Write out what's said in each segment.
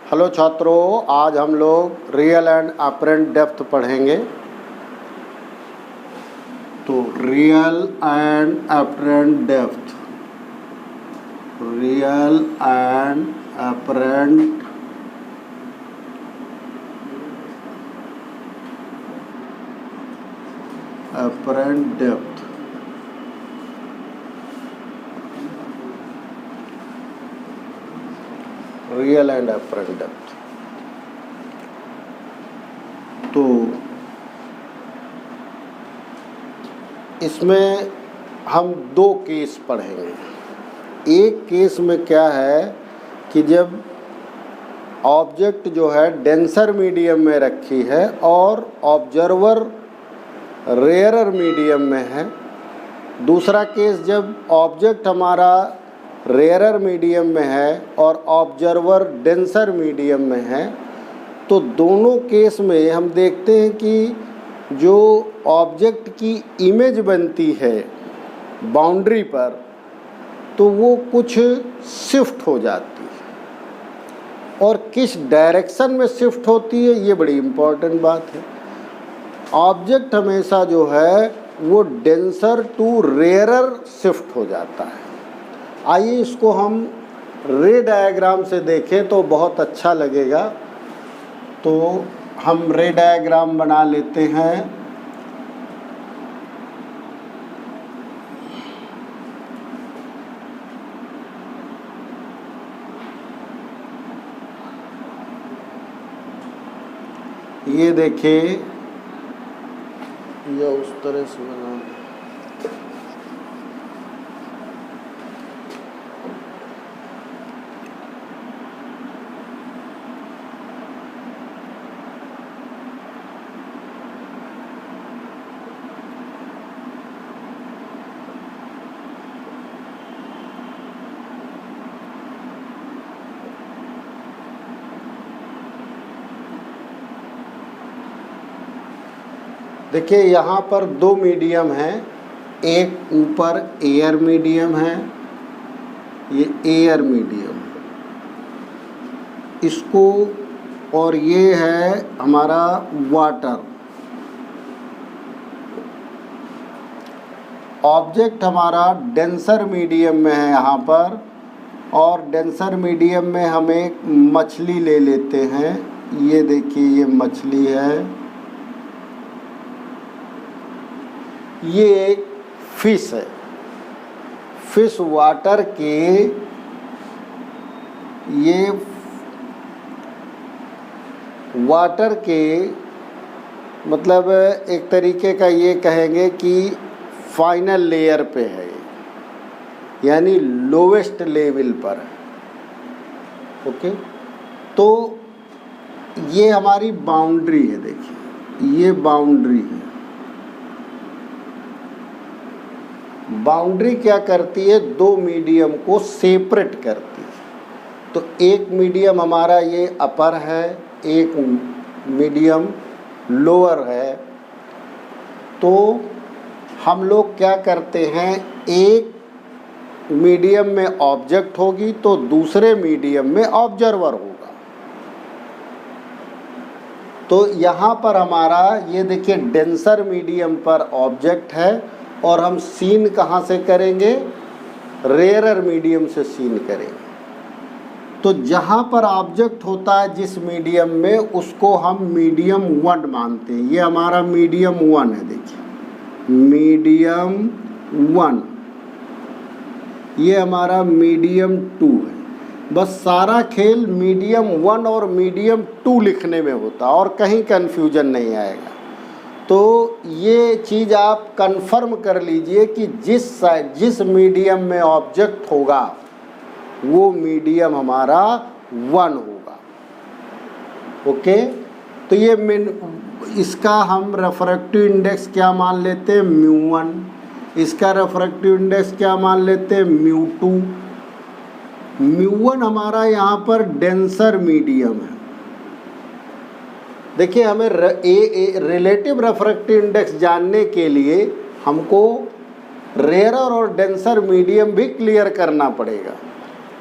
Hello छात्रों, आज हम लोग रियल एंड अपरेंट डेप्थ पढ़ेंगे। तो real and apparent depth, real and apparent depth. Real and apparent depth. तो इसमें हम दो केस पढ़ेंगे। एक केस में क्या है कि जब ऑब्जेक्ट जो है डेंसर मीडियम में रखी है और ऑब्जर्वर रेयरर मीडियम में है। दूसरा केस जब ऑब्जेक्ट हमारा रेयरर मीडियम में है और ऑब्जर्वर डेंसर मीडियम में है। तो दोनों केस में हम देखते हैं कि जो ऑब्जेक्ट की इमेज बनती है बाउंड्री पर, तो वो कुछ शिफ्ट हो जाती है। और किस डायरेक्शन में शिफ्ट होती है, ये बड़ी इम्पोर्टेंट बात है। ऑब्जेक्ट हमेशा जो है वो डेंसर टू रेयरर शिफ्ट हो जाता है। आइए इसको हम रे डायग्राम से देखें तो बहुत अच्छा लगेगा। तो हम रे डायग्राम बना लेते हैं। ये देखिए, ये उस तरह से बना। देखिए यहाँ पर दो मीडियम हैं। एक ऊपर एयर मीडियम है, ये एयर मीडियम इसको, और ये है हमारा वाटर। ऑब्जेक्ट हमारा डेंसर मीडियम में है यहाँ पर, और डेंसर मीडियम में हम एक मछली ले लेते हैं। ये देखिए, ये मछली है, ये एक फिश है। फिश वाटर के, ये वाटर के मतलब एक तरीके का ये कहेंगे कि फाइनल लेयर पे है, यानी लोवेस्ट लेवल पर है। ओके, तो ये हमारी बाउंड्री है। देखिए, ये बाउंड्री है। बाउंड्री क्या करती है, दो मीडियम को सेपरेट करती है। तो एक मीडियम हमारा ये अपर है, एक मीडियम लोअर है। तो हम लोग क्या करते हैं, एक मीडियम में ऑब्जेक्ट होगी तो दूसरे मीडियम में ऑब्जर्वर होगा। तो यहाँ पर हमारा ये देखिए डेंसर मीडियम पर ऑब्जेक्ट है, और हम सीन कहाँ से करेंगे, रेयरर मीडियम से सीन करेंगे। तो जहाँ पर ऑब्जेक्ट होता है जिस मीडियम में, उसको हम मीडियम 1 मानते हैं। ये हमारा मीडियम 1 है। देखिए, मीडियम 1, ये हमारा मीडियम 2 है। बस सारा खेल मीडियम 1 और मीडियम 2 लिखने में होता है, और कहीं कन्फ्यूजन नहीं आएगा। तो ये चीज़ आप कंफर्म कर लीजिए कि जिस मीडियम में ऑब्जेक्ट होगा वो मीडियम हमारा 1 होगा। ओके, तो ये इसका हम रेफ्रेक्टिव इंडेक्स क्या मान लेते हैं, μ1। इसका रेफ्रेक्टिव इंडेक्स क्या मान लेते हैं, μ2। μ1 हमारा यहाँ पर डेंसर मीडियम है। देखिए, हमें रिलेटिव रेफ्रेक्टिव इंडेक्स जानने के लिए हमको रेयरर और डेंसर मीडियम भी क्लियर करना पड़ेगा।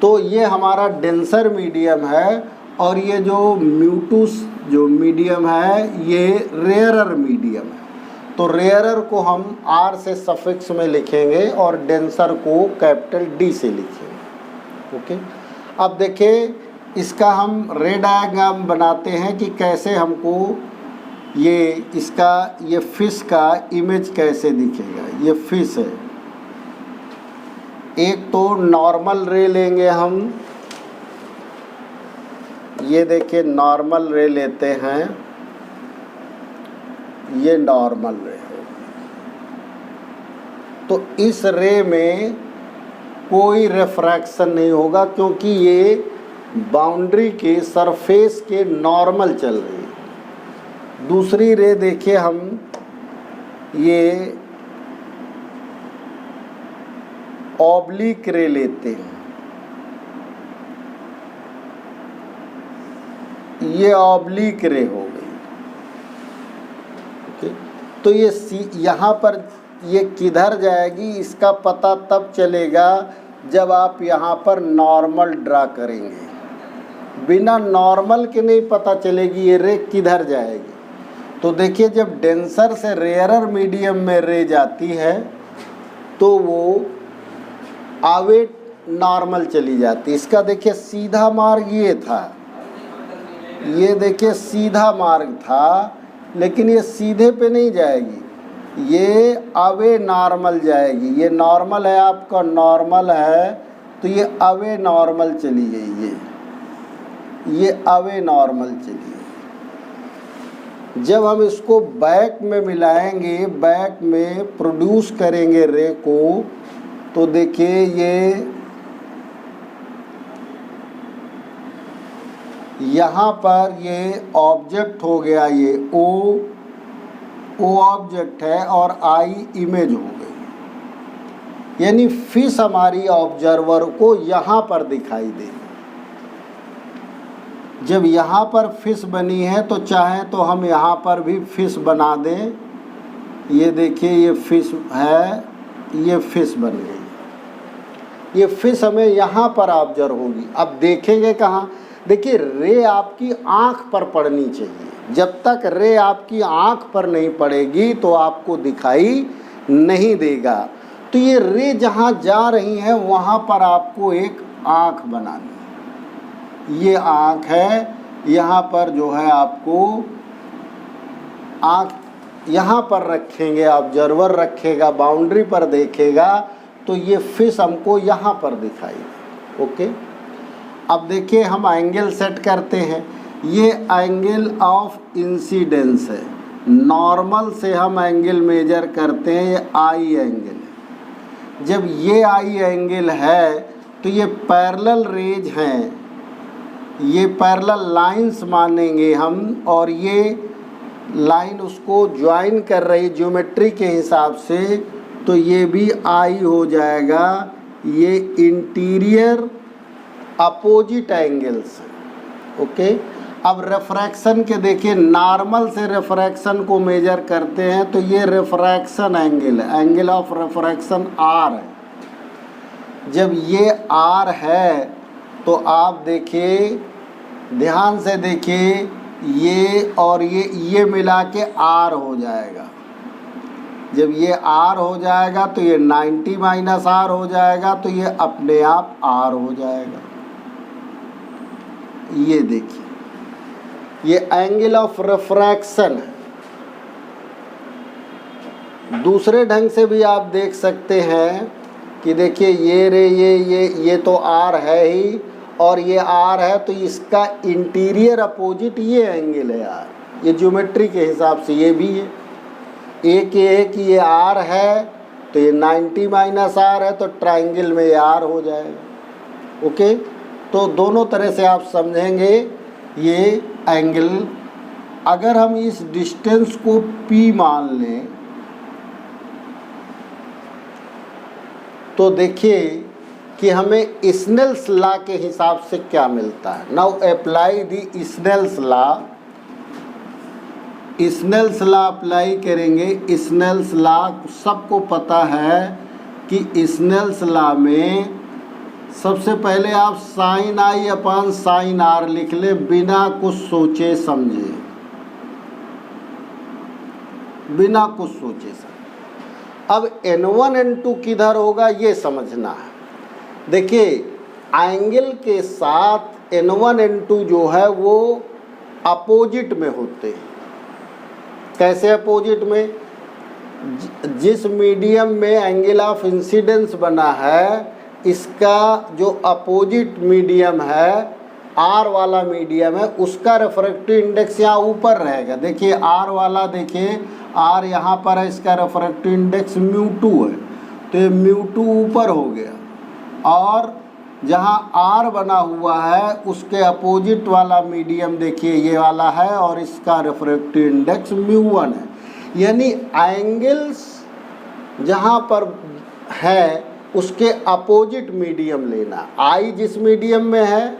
तो ये हमारा डेंसर मीडियम है और ये जो म्यूटूस जो मीडियम है ये रेयरर मीडियम है। तो रेयरर को हम R से सफिक्स में लिखेंगे और डेंसर को कैपिटल D से लिखेंगे। ओके, अब देखिए इसका हम रे डायग्राम बनाते हैं कि कैसे हमको ये इसका ये फिश का इमेज कैसे दिखेगा। ये फिश है, एक तो नॉर्मल रे लेंगे हम, ये देखिए नॉर्मल रे लेते हैं, ये नॉर्मल रे है। तो इस रे में कोई रिफ्रैक्शन नहीं होगा क्योंकि ये बाउंड्री के सरफेस के नॉर्मल चल रही है। दूसरी रे देखिए हम ये ऑब्लिक रे लेते हैं, ये ऑब्लिक रे हो गई। ओके, तो ये यहाँ पर ये किधर जाएगी इसका पता तब चलेगा जब आप यहाँ पर नॉर्मल ड्रा करेंगे। बिना नॉर्मल के नहीं पता चलेगी ये रे किधर जाएगी। तो देखिए जब डेंसर से रेयरर मीडियम में रे जाती है तो वो आवे नॉर्मल चली जाती। इसका देखिए सीधा मार्ग ये था, ये देखिए सीधा मार्ग था, लेकिन ये सीधे पे नहीं जाएगी, ये अवे नॉर्मल जाएगी। ये नॉर्मल है, आपका नॉर्मल है, तो ये अवे नॉर्मल चली गई, ये अवे नॉर्मल चली गई। जब हम इसको बैक में मिलाएंगे, बैक में प्रोड्यूस करेंगे रे को, तो देखिए ये यहाँ पर ये ऑब्जेक्ट हो गया, ये ओ ऑब्जेक्ट है और आई इमेज हो गई। यानी फिश हमारी ऑब्जर्वर को यहाँ पर दिखाई देगी। जब यहाँ पर फिश बनी है तो चाहें तो हम यहाँ पर भी फिश बना दें। ये देखिए ये फिश है, ये फिश बन गई। ये फिश हमें यहाँ पर ऑब्जर्व होगी। अब देखेंगे कहाँ? देखिए रे आपकी आँख पर पड़नी चाहिए। जब तक रे आपकी आँख पर नहीं पड़ेगी तो आपको दिखाई नहीं देगा। तो ये रे जहाँ जा रही है वहाँ पर आपको एक आँख बनानी है। ये आँख है, यहाँ पर जो है आपको आँख यहाँ पर रखेंगे, ऑब्जर्वर रखेगा, बाउंड्री पर देखेगा तो ये फिश हमको यहाँ पर दिखाई दे। ओके, अब देखिए हम एंगल सेट करते हैं। ये एंगल ऑफ इंसिडेंस है, नॉर्मल से हम एंगल मेजर करते हैं, ये आई एंगल है। जब ये आई एंगल है तो ये पैरेलल रेज हैं, ये पैरेलल लाइंस मानेंगे हम, और ये लाइन उसको ज्वाइन कर रही ज्योमेट्री के हिसाब से, तो ये भी आई हो जाएगा। ये इंटीरियर अपोजिट एंगल्स है। ओके, अब रिफ्रैक्शन के देखिए, नॉर्मल से रिफ्रैक्शन को मेजर करते हैं तो ये रिफ्रैक्शन एंगल है, एंगल ऑफ रिफ्रैक्शन आर है। जब ये आर है तो आप देखिए, ध्यान से देखिए, ये और ये मिला के आर हो जाएगा। जब ये आर हो जाएगा तो ये 90 माइनस आर हो जाएगा, तो ये अपने आप आर हो जाएगा। ये देखिए, ये एंगल ऑफ रिफ्रैक्शन है। दूसरे ढंग से भी आप देख सकते हैं कि देखिए ये रे ये तो आर है ही, और ये आर है तो इसका इंटीरियर अपोजिट ये एंगल है आर। ये ज्योमेट्री के हिसाब से ये भी है। एक ये आर है तो ये 90 माइनस आर है, तो ट्राइंगल में ये आर हो जाएगा। ओके, तो दोनों तरह से आप समझेंगे ये एंगल। अगर हम इस डिस्टेंस को P मान लें तो देखिए कि हमें स्नेल्स लॉ के हिसाब से क्या मिलता है। Now apply the Snell's law. Snell's law apply करेंगे। स्नेल्स लॉ सबको पता है कि स्नेल्स लॉ में सबसे पहले आप sine i upon sine r लिख ले बिना कुछ सोचे समझे, बिना कुछ सोचे समझे। अब N1 N2 किधर होगा ये समझना है। देखिए एंगल के साथ N1 N2 जो है वो अपोजिट में होते हैं। कैसे अपोजिट में? जिस मीडियम में एंगल ऑफ इंसिडेंस बना है इसका जो अपोजिट मीडियम है, आर वाला मीडियम है, उसका रिफ्रैक्टिव इंडेक्स यहाँ ऊपर रहेगा। देखिए आर वाला, देखिए आर यहाँ पर है, इसका रिफ्रैक्टिव इंडेक्स μ2 है, तो ये μ2 ऊपर हो गया। और जहाँ आर बना हुआ है उसके अपोजिट वाला मीडियम देखिए ये वाला है और इसका रिफ्रैक्टिव इंडेक्स μ1 है। यानी एंगल्स जहाँ पर है उसके अपोजिट मीडियम लेना। आई जिस मीडियम में है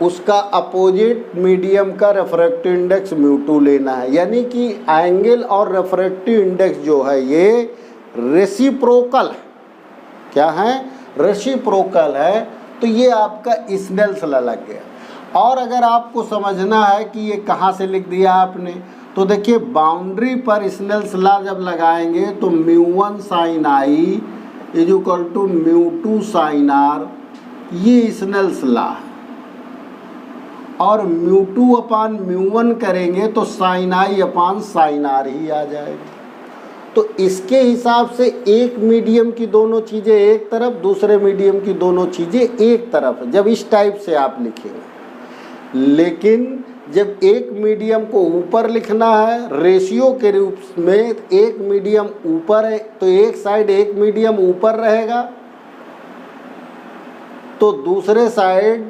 उसका अपोजिट मीडियम का रिफ्रैक्टिव इंडेक्स μ2 लेना है। यानी कि एंगल और रिफ्रैक्टिव इंडेक्स जो है ये रेसिप्रोकल है। क्या है? रेसिप्रोकल है। तो ये आपका स्नेल्स लॉ लग गया। और अगर आपको समझना है कि ये कहाँ से लिख दिया आपने, तो देखिए बाउंड्री पर स्नेल्स लॉ जब लगाएंगे तो μ1 sine i is equal to μ2 sine r, ये स्नेल्स लॉ है। और μ2 अपान μ1 करेंगे तो sine i upon sine r ही आ जाएगा। तो इसके हिसाब से एक मीडियम की दोनों चीज़ें एक तरफ, दूसरे मीडियम की दोनों चीज़ें एक तरफ, जब इस टाइप से आप लिखेंगे। लेकिन जब एक मीडियम को ऊपर लिखना है रेशियो के रूप में, एक मीडियम ऊपर है तो एक साइड एक मीडियम ऊपर रहेगा, तो दूसरे साइड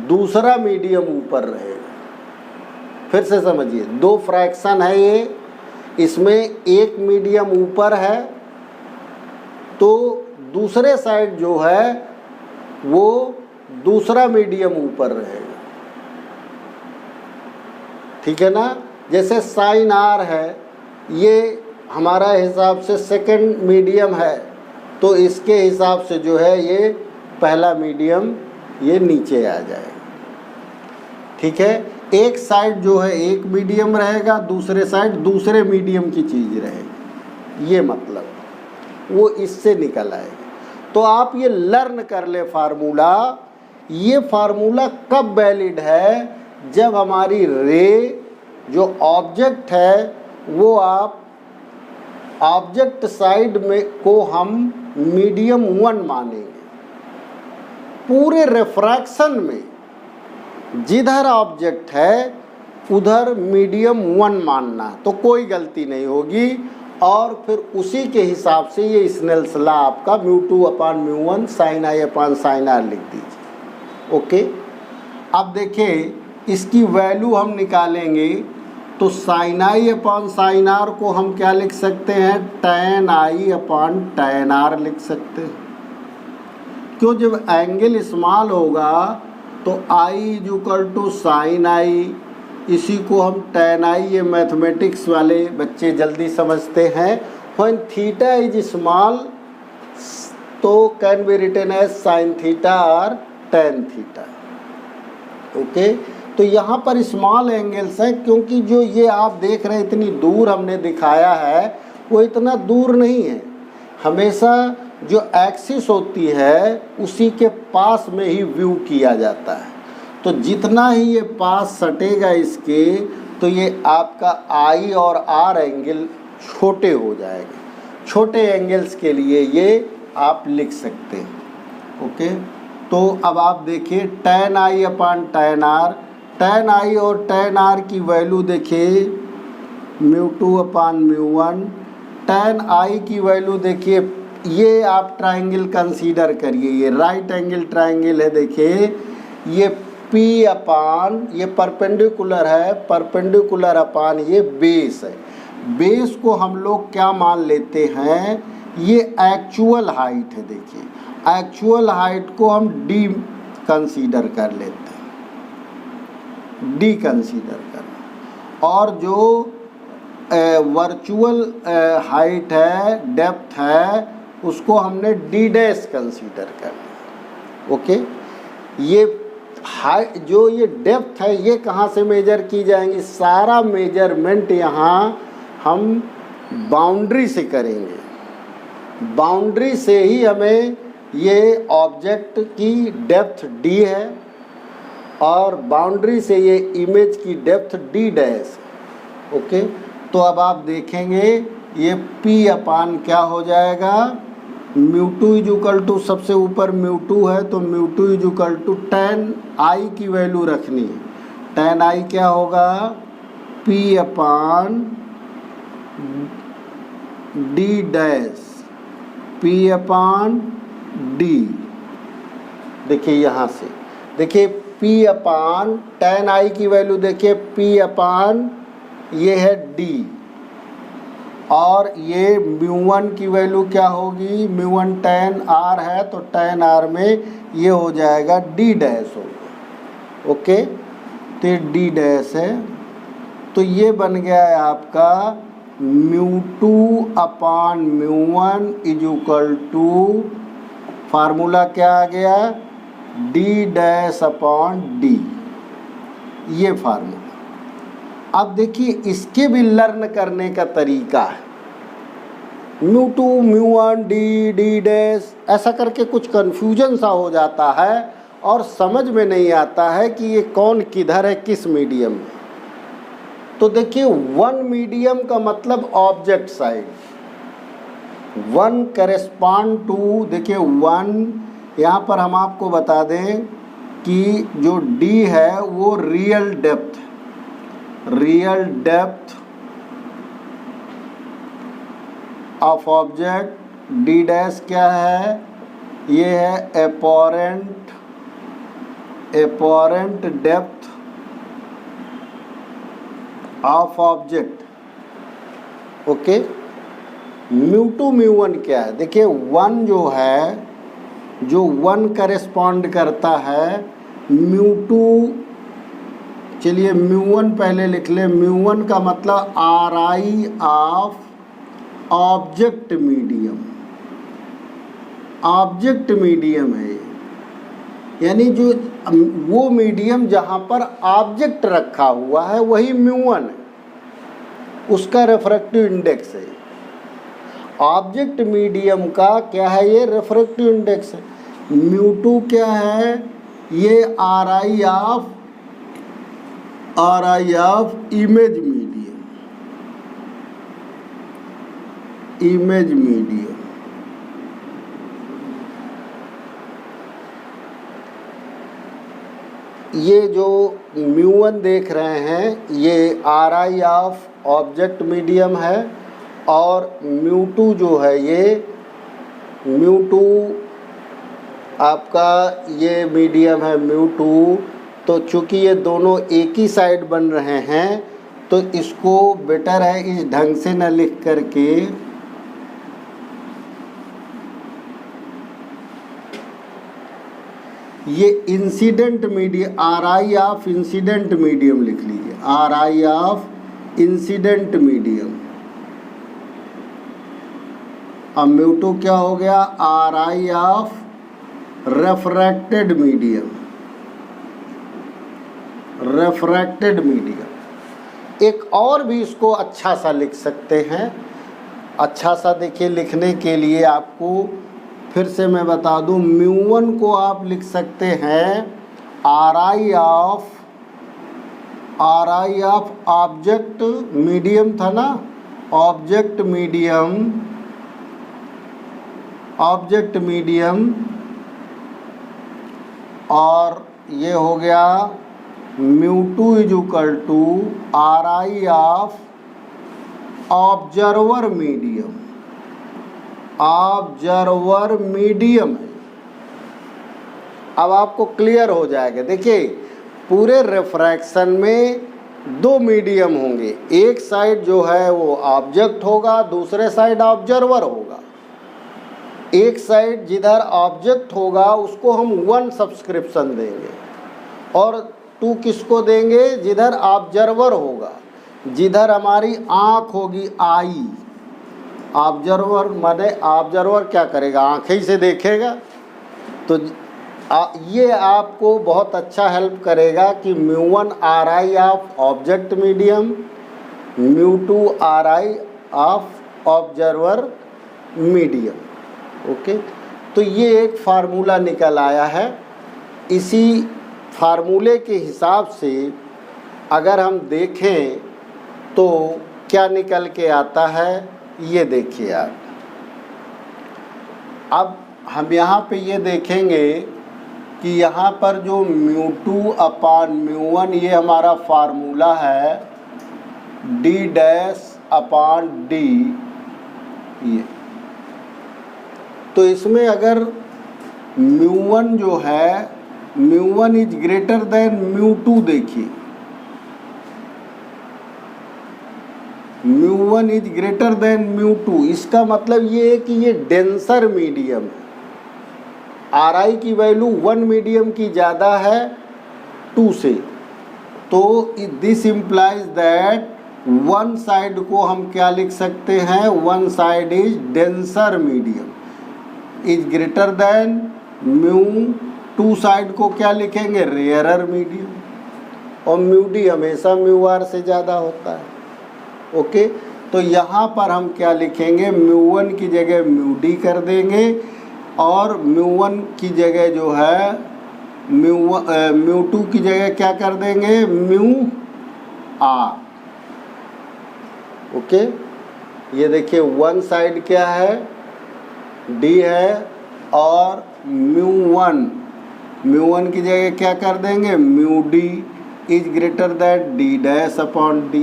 दूसरा मीडियम ऊपर रहेगा। फिर से समझिए, दो फ्रैक्शन है ये, इसमें एक मीडियम ऊपर है तो दूसरे साइड जो है वो दूसरा मीडियम ऊपर रहेगा। ठीक है ना? जैसे साइन आर है, ये हमारा हिसाब से सेकंड मीडियम है, तो इसके हिसाब से जो है ये पहला मीडियम ये नीचे आ जाएगा। ठीक है? एक साइड जो है एक मीडियम रहेगा, दूसरे साइड दूसरे मीडियम की चीज़ रहेगी। ये मतलब वो इससे निकल आएगा। तो आप ये लर्न कर ले फार्मूला। ये फार्मूला कब वैलिड है? जब हमारी रे जो ऑब्जेक्ट है वो आप ऑब्जेक्ट साइड में को हम मीडियम 1 मानेंगे। पूरे रिफ्रैक्शन में जिधर ऑब्जेक्ट है उधर मीडियम 1 मानना, तो कोई गलती नहीं होगी। और फिर उसी के हिसाब से ये स्नेल्स लॉ आपका μ2 upon μ1 sine i upon sine r लिख दीजिए। ओके, अब देखिए इसकी वैल्यू हम निकालेंगे तो sine i upon sine r को हम क्या लिख सकते हैं? tan i upon tan r लिख सकते हैं। क्यों? जब एंगल स्मॉल होगा तो i is equal to sine i, इसी को हम tan आई, ये मैथमेटिक्स वाले बच्चे जल्दी समझते हैं। व्हेन थीटा इज स्मॉल तो can be written as sine theta और tan थीटा। ओके, तो यहाँ पर स्मॉल एंगल्स हैं क्योंकि जो ये आप देख रहे हैं इतनी दूर हमने दिखाया है वो इतना दूर नहीं है। हमेशा जो एक्सिस होती है उसी के पास में ही व्यू किया जाता है। तो जितना ही ये पास सटेगा इसके, तो ये आपका आई और आर एंगल छोटे हो जाएंगे। छोटे एंगल्स के लिए ये आप लिख सकते हैं। ओके, तो अब आप देखिए tan i upon tan r, tan i और tan आर की वैल्यू देखिए μ2 अपान μ1, tan आई की वैल्यू देखिए, ये आप ट्रायंगल कंसीडर करिए, ये राइट एंगल ट्रायंगल है। देखिए ये P अपान, ये परपेंडिकुलर है, परपेंडिकुलर अपान ये बेस है। बेस को हम लोग क्या मान लेते हैं? ये एक्चुअल हाइट है। देखिए एक्चुअल हाइट को हम D कंसीडर कर लेते हैं, D कंसीडर करना। और जो वर्चुअल हाइट है, डेप्थ है, उसको हमने D डैश कंसीडर करना। ओके। ये हाई जो ये डेप्थ है ये कहाँ से मेजर की जाएंगी? सारा मेजरमेंट यहाँ हम बाउंड्री से करेंगे। बाउंड्री से ही हमें ये ऑब्जेक्ट की डेप्थ d है और बाउंड्री से ये इमेज की डेप्थ d डैश। ओके, तो अब आप देखेंगे ये p अपान क्या हो जाएगा? Mu two is equal to, सबसे ऊपर म्यू टू है तो mu two is equal to tan i की वैल्यू रखनी है। tan i क्या होगा? p upon d dash, p upon d। देखिए यहाँ से देखिए p अपान tan i की वैल्यू देखिए p अपान ये है d और ये μ1 की वैल्यू क्या होगी? μ1 tan r है तो tan r में ये हो जाएगा d डैश होगा। ओके, तो ये d डैश है तो ये बन गया है आपका μ2 upon μ1 is equal to, formula क्या आ गया? d डैश अपॉन d, ये फार्मूला। अब देखिए इसके भी लर्न करने का तरीका है। μ2 μ1 d डैश ऐसा करके कुछ कन्फ्यूजन सा हो जाता है और समझ में नहीं आता है कि ये कौन किधर है, किस मीडियम में। तो देखिए वन मीडियम का मतलब object side, one correspond to, देखिए वन यहाँ पर हम आपको बता दें कि जो d है वो real depth, real depth of object. d dash क्या है? ये है एपोरेंट डेप्थ ऑफ ऑब्जेक्ट। ओके, μ2 μ1 क्या है? देखिए वन जो है, जो वन करेस्पॉन्ड करता है μ2, चलिए μ1 पहले लिख ले। μ1 का मतलब RI of object medium, object medium है ये, यानी जो वो मीडियम जहाँ पर ऑब्जेक्ट रखा हुआ है वही μ1 है, उसका रिफ्रैक्टिव इंडेक्स है। ऑब्जेक्ट मीडियम का क्या है? ये रिफ्रैक्टिव इंडेक्स है। μ2 क्या है? ये RI of image medium, image medium. ये जो μ1 देख रहे हैं ये RI ऑफ ऑब्जेक्ट मीडियम है और μ2 जो है ये μ2 आपका ये मीडियम है μ2। तो चूँकि ये दोनों एक ही साइड बन रहे हैं तो इसको बेटर है इस ढंग से न लिख करके ये incident medium, RI of incident medium लिख लीजिए, RI ऑफ इंसिडेंट मीडियम। अब μ2 क्या हो गया? RI of refracted medium, refracted medium. एक और भी इसको अच्छा सा लिख सकते हैं। अच्छा सा देखिए, लिखने के लिए आपको फिर से मैं बता दूं, μ1 को आप लिख सकते हैं RI ऑफ ऑब्जेक्ट मीडियम था ना, ऑब्जेक्ट मीडियम और ये हो गया μ2 is equal to RI of observer medium, observer medium है। अब आपको क्लियर हो जाएगा। देखिए पूरे रिफ्रैक्शन में दो मीडियम होंगे, एक साइड जो है वो ऑब्जेक्ट होगा, दूसरे साइड ऑब्जर्वर होगा। एक साइड जिधर ऑब्जेक्ट होगा उसको हम 1 सब्सक्रिप्शन देंगे और 2 किसको देंगे? जिधर ऑब्जर्वर होगा, जिधर हमारी आँख होगी आई। ऑब्जर्वर माने ऑब्जर्वर क्या करेगा? आँखें ही से देखेगा। तो ये आपको बहुत अच्छा हेल्प करेगा कि μ1 RI of object medium, μ2 RI of observer medium. Okay, तो ये एक फार्मूला निकल आया है। इसी फार्मूले के हिसाब से अगर हम देखें तो क्या निकल के आता है, ये देखिए आप। अब हम यहाँ पे ये देखेंगे कि यहाँ पर जो μ2 अपान μ1 ये हमारा फार्मूला है d डैश अपान d, ये तो इसमें अगर μ1 जो है μ1 इज ग्रेटर देन μ2, देखिए μ1 इज ग्रेटर देन μ2, इसका मतलब ये है कि ये डेंसर मीडियम है। RI की वैल्यू 1 मीडियम की ज़्यादा है 2 से, तो this implies that one side को हम क्या लिख सकते हैं, one side is denser medium is greater than μ2 side को क्या लिखेंगे, रेयरर मीडियम, और μd हमेशा μr से ज़्यादा होता है। ओके, तो यहाँ पर हम क्या लिखेंगे, μ1 की जगह μd कर देंगे और μ1 की जगह जो है μ2 की जगह क्या कर देंगे, μr। ओके, ये देखिए वन साइड क्या है, d है, और μ1 की जगह क्या कर देंगे, μd is greater that d dash upon d।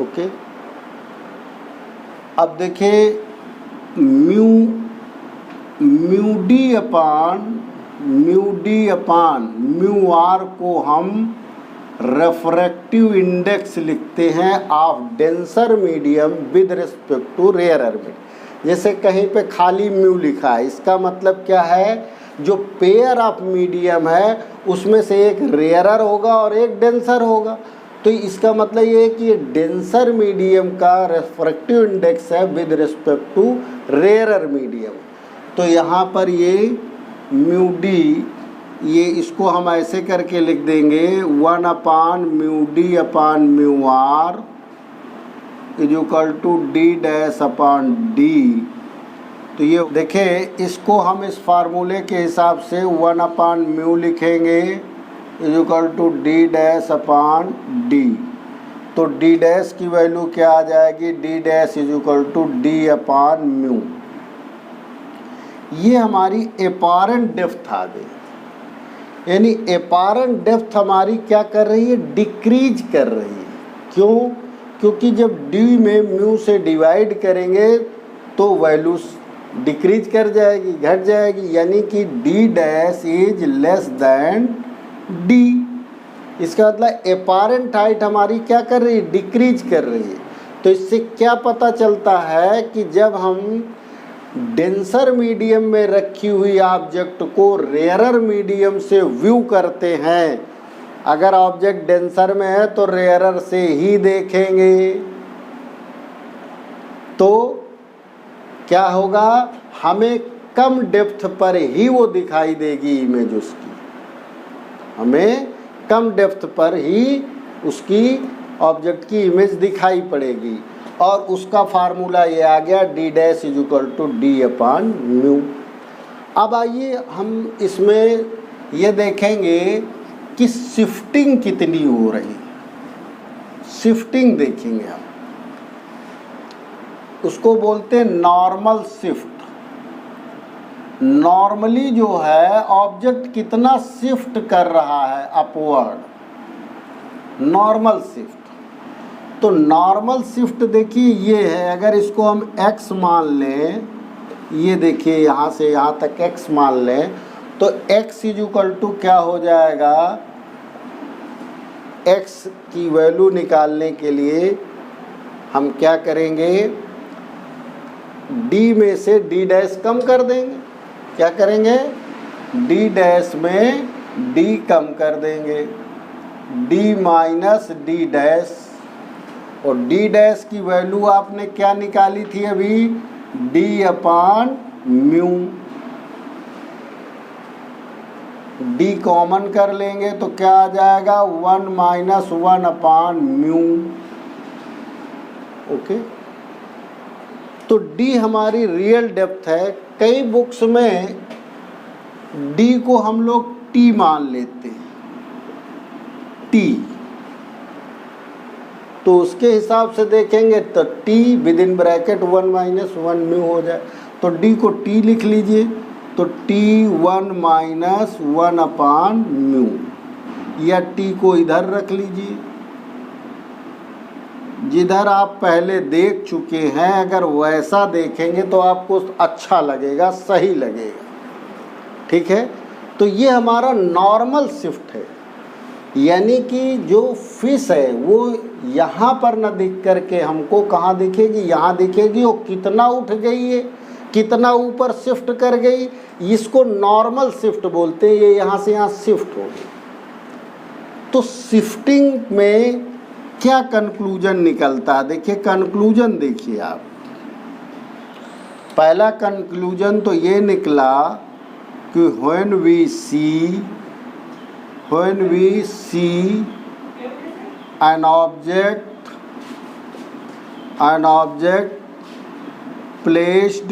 Okay, अब देखिए μd अपान μr को हम रेफ्रैक्टिव इंडेक्स लिखते हैं of denser medium with respect to rarer medium. जैसे कहीं पे खाली म्यू लिखा है, इसका मतलब क्या है, जो पेयर ऑफ मीडियम है उसमें से एक रेयरर होगा और एक डेंसर होगा, तो इसका मतलब ये है कि ये डेंसर मीडियम का रेफ्रैक्टिव इंडेक्स है with respect to rarer medium. तो यहाँ पर ये μd, ये इसको हम ऐसे करके लिख देंगे 1 upon μd upon μr is equal to d dash upon d। तो ये देखें, इसको हम इस फार्मूले के हिसाब से 1 अपान म्यू लिखेंगे is equal to d dash upon d। तो d डैश की वैल्यू क्या आ जाएगी, d dash is equal to d upon mu. ये हमारी एपारेंट डेप्थ आ गई, यानी एपारेंट डेप्थ हमारी क्या कर रही है, डिक्रीज कर रही है। क्यों? क्योंकि जब d में म्यू से डिवाइड करेंगे तो वैल्यू डिक्रीज कर जाएगी, घट जाएगी, यानी कि d dash is less than d। इसका मतलब एपारेंट हाइट हमारी क्या कर रही है, डिक्रीज कर रही है। तो इससे क्या पता चलता है कि जब हम डेंसर मीडियम में रखी हुई ऑब्जेक्ट को रेयरर मीडियम से व्यू करते हैं, अगर ऑब्जेक्ट डेंसर में है तो रेयरर से ही देखेंगे, तो क्या होगा, हमें कम डेप्थ पर ही वो दिखाई देगी इमेज उसकी, हमें कम डेप्थ पर ही उसकी ऑब्जेक्ट की इमेज दिखाई पड़ेगी। और उसका फार्मूला ये आ गया d dash is equal to d upon mu. अब आइए हम इसमें ये देखेंगे कि शिफ्टिंग कितनी हो रही, शिफ्टिंग देखेंगे हम, उसको बोलते हैं नॉर्मल शिफ्ट। नॉर्मली जो है ऑब्जेक्ट कितना शिफ्ट कर रहा है अपवर्ड, नॉर्मल शिफ्ट। तो नॉर्मल शिफ्ट देखिए ये है, अगर इसको हम x मान लें, ये देखिए यहाँ से यहाँ तक x मान लें, तो x इज इक्वल टू क्या हो जाएगा, x की वैल्यू निकालने के लिए हम क्या करेंगे, d में से d डैश कम कर देंगे। क्या करेंगे, d डैश में d कम कर देंगे, d माइनस d डैश, और d डैश की वैल्यू आपने क्या निकाली थी अभी, d upon mu. D common कर लेंगे तो क्या आ जाएगा 1 माइनस 1 अपान म्यू। ओके, तो डी हमारी रियल डेप्थ है। कई बुक्स में डी को हम लोग टी मान लेते हैं, टी, तो उसके हिसाब से देखेंगे तो T with in bracket 1 minus 1 mu हो जाए। तो डी को टी लिख लीजिए, तो टी 1 माइनस 1 अपान म्यू, या टी को इधर रख लीजिए जिधर आप पहले देख चुके हैं। अगर वैसा देखेंगे तो आपको अच्छा लगेगा, सही लगेगा, ठीक है। तो ये हमारा नॉर्मल शिफ्ट है, यानी कि जो फिश है वो यहाँ पर न दिख करके हमको कहाँ दिखेगी, यहाँ दिखेगी। वो कितना उठ गई है, कितना ऊपर शिफ्ट कर गई, इसको नॉर्मल शिफ्ट बोलते हैं। ये यहाँ से यहाँ शिफ्ट हो गई। तो शिफ्टिंग में क्या कंक्लूजन निकलता है, देखिए कंक्लूजन देखिए आप। पहला कंक्लूजन तो ये निकला कि when we see an object placed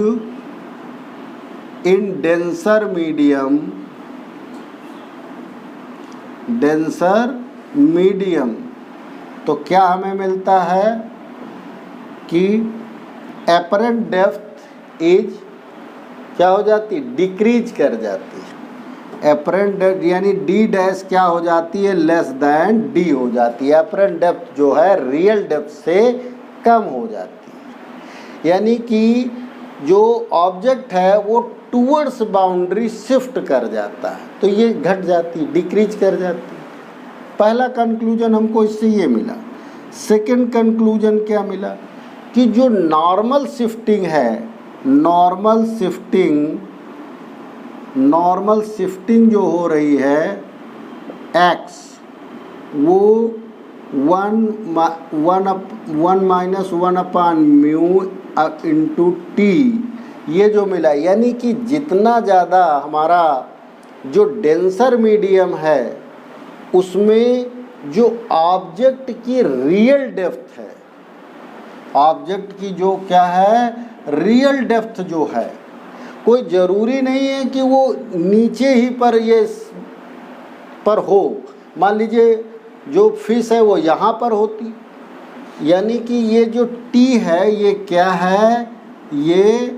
in denser medium, तो क्या हमें मिलता है कि एपरेंट डेप्थ इज क्या हो जाती है, डिक्रीज कर जाती है। एपरेंट डेप्थ यानी डी डैश क्या हो जाती है, लेस दैन डी हो जाती है। एपरेंट डेप्थ जो है रियल डेप्थ से कम हो जाती है, यानी कि जो ऑब्जेक्ट है वो टूवर्ड्स बाउंड्री शिफ्ट कर जाता है, तो ये घट जाती है, डिक्रीज कर जाती है। पहला कंक्लूजन हमको इससे ये मिला। सेकंड कंक्लूजन क्या मिला कि जो नॉर्मल शिफ्टिंग है, नॉर्मल शिफ्टिंग जो हो रही है एक्स, वो 1 minus 1 upon mu into T, ये जो मिला, यानी कि जितना ज़्यादा हमारा जो डेंसर मीडियम है उसमें जो ऑब्जेक्ट की रियल डेप्थ है, ऑब्जेक्ट की जो क्या है रियल डेप्थ जो है, कोई ज़रूरी नहीं है कि वो नीचे ही पर ये पर हो। मान लीजिए जो फिश है वो यहाँ पर होती, यानी कि ये जो टी है ये क्या है, ये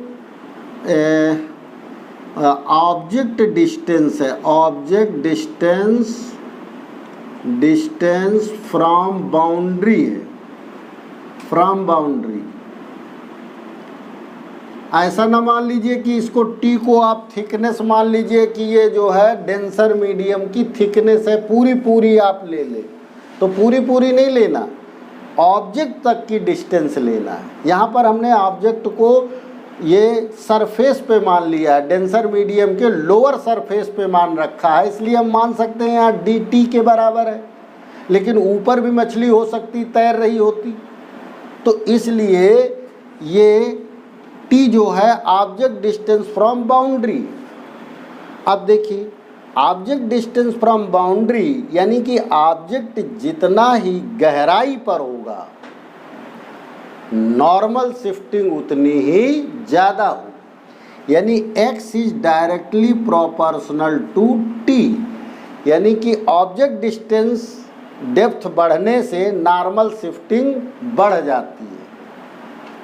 ऑब्जेक्ट डिस्टेंस है, ऑब्जेक्ट डिस्टेंस फ्रॉम बाउंड्री है, फ्रॉम बाउंड्री। ऐसा ना मान लीजिए कि इसको टी को आप थिकनेस मान लीजिए कि ये जो है डेंसर मीडियम की थिकनेस है, पूरी आप ले लें, तो पूरी नहीं लेना, ऑब्जेक्ट तक की डिस्टेंस लेना है। यहाँ पर हमने ऑब्जेक्ट को ये सरफेस पे मान लिया है, डेंसर मीडियम के लोअर सरफेस पे मान रखा है, इसलिए हम मान सकते हैं यहाँ डी टी के बराबर है। लेकिन ऊपर भी मछली हो सकती, तैर रही होती, तो इसलिए ये टी जो है ऑब्जेक्ट डिस्टेंस फ्रॉम बाउंड्री। अब देखिए ऑब्जेक्ट डिस्टेंस फ्रॉम बाउंड्री यानी कि ऑब्जेक्ट जितना ही गहराई पर होगा नॉर्मल शिफ्टिंग उतनी ही ज़्यादा होगी, यानी x is directly proportional to t, यानी कि ऑब्जेक्ट डिस्टेंस डेप्थ बढ़ने से नॉर्मल शिफ्टिंग बढ़ जाती है।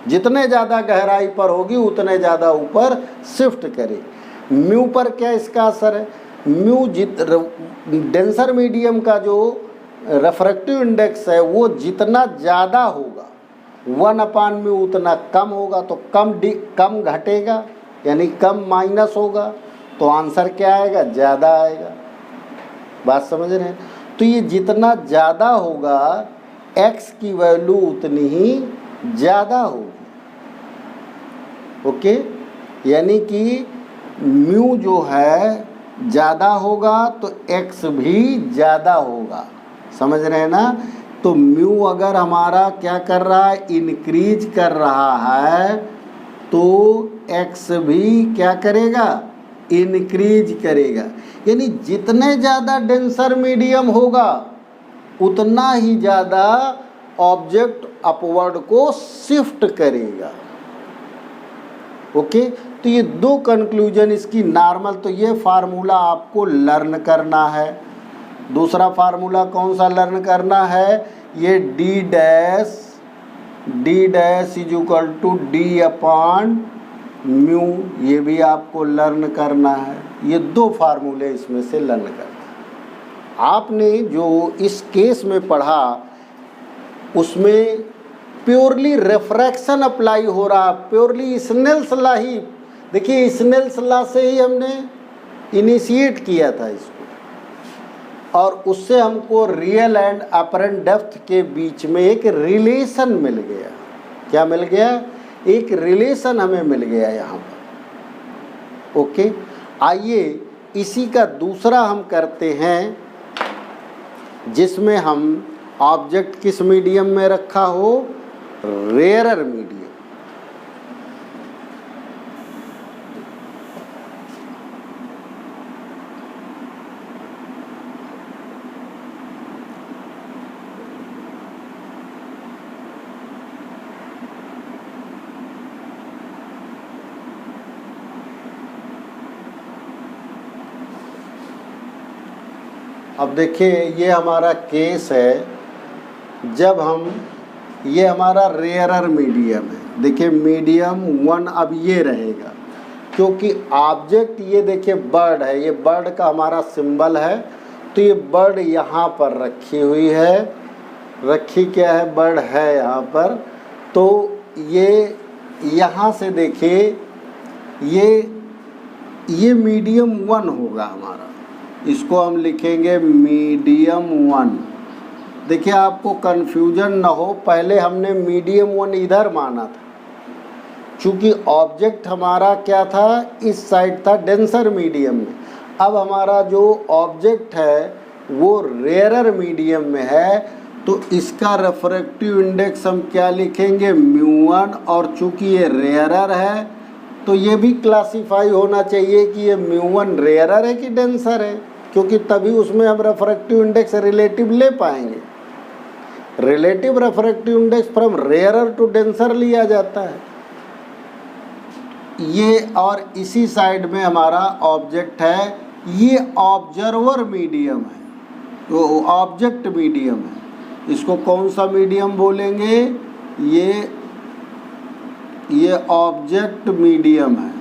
जितने ज़्यादा गहराई पर होगी उतने ज़्यादा ऊपर शिफ्ट करे। म्यू पर क्या इसका असर है, म्यू डेंसर मीडियम का जो रेफ्रेक्टिव इंडेक्स है वो जितना ज़्यादा होगा 1 अपान म्यू उतना कम होगा, तो कम घटेगा यानी कम माइनस होगा, तो आंसर क्या आएगा, ज़्यादा आएगा। बात समझ रहे हैं? तो ये जितना ज़्यादा होगा x की वैल्यू उतनी ही ज़्यादा होगी। ओके, यानी कि म्यू जो है ज़्यादा होगा तो x भी ज़्यादा होगा, समझ रहे हैं ना। तो म्यू अगर हमारा क्या कर रहा है, इंक्रीज कर रहा है, तो x भी क्या करेगा, इंक्रीज करेगा। यानी जितने ज़्यादा डेंसर मीडियम होगा उतना ही ज़्यादा ऑब्जेक्ट अपवर्ड को शिफ्ट करेगा। ओके, तो ये दो कंक्लूजन इसकी नॉर्मल। तो ये फार्मूला आपको लर्न करना है। दूसरा फार्मूला कौन सा लर्न करना है? ये D dash is equal to D upon mu, ये भी आपको लर्न करना है। ये दो फार्मूले इसमें से लर्न करना है। आपने जो इस केस में पढ़ा उसमें प्योरली रिफ्रैक्शन अप्लाई हो रहा, प्योरली स्नेल्स लॉ ही, देखिए स्नेल्स लॉ से ही हमने इनिशिएट किया था इसको, और उससे हमको रियल एंड अपरेंट डेप्थ के बीच में एक रिलेशन मिल गया। क्या मिल गया? एक रिलेशन हमें मिल गया यहाँ पर। ओके, आइए इसी का दूसरा हम करते हैं, जिसमें हम ऑब्जेक्ट किस मीडियम में रखा हो? Rarer medium. अब देखिए ये हमारा केस है, जब हम, ये हमारा रेयरर मीडियम है। देखिए मीडियम 1 अब ये रहेगा, क्योंकि ऑब्जेक्ट ये देखिए बर्ड है, ये बर्ड का हमारा सिंबल है, तो ये बर्ड यहाँ पर रखी हुई है, रखी क्या है? बर्ड है यहाँ पर। तो ये यहाँ से देखिए ये मीडियम 1 होगा हमारा, इसको हम लिखेंगे मीडियम 1। देखिए आपको कन्फ्यूजन ना हो, पहले हमने मीडियम 1 इधर माना था, चूँकि ऑब्जेक्ट हमारा क्या था? इस साइड था डेंसर मीडियम में। अब हमारा जो ऑब्जेक्ट है वो रेयरर मीडियम में है, तो इसका रिफ्रैक्टिव इंडेक्स हम क्या लिखेंगे? μ1। और चूँकि ये रेयरर है तो ये भी क्लासीफाई होना चाहिए कि ये μ1 रेयरर है कि डेंसर है, क्योंकि तभी उसमें हम रिफ्रैक्टिव इंडेक्स रिलेटिव ले पाएंगे। Relative refractive index from rarer to denser लिया जाता है ये। और इसी साइड में हमारा ऑब्जेक्ट है, ये ऑब्जर्वर मीडियम है, वो ऑब्जेक्ट मीडियम है। इसको कौन सा मीडियम बोलेंगे? ये ऑब्जेक्ट मीडियम है,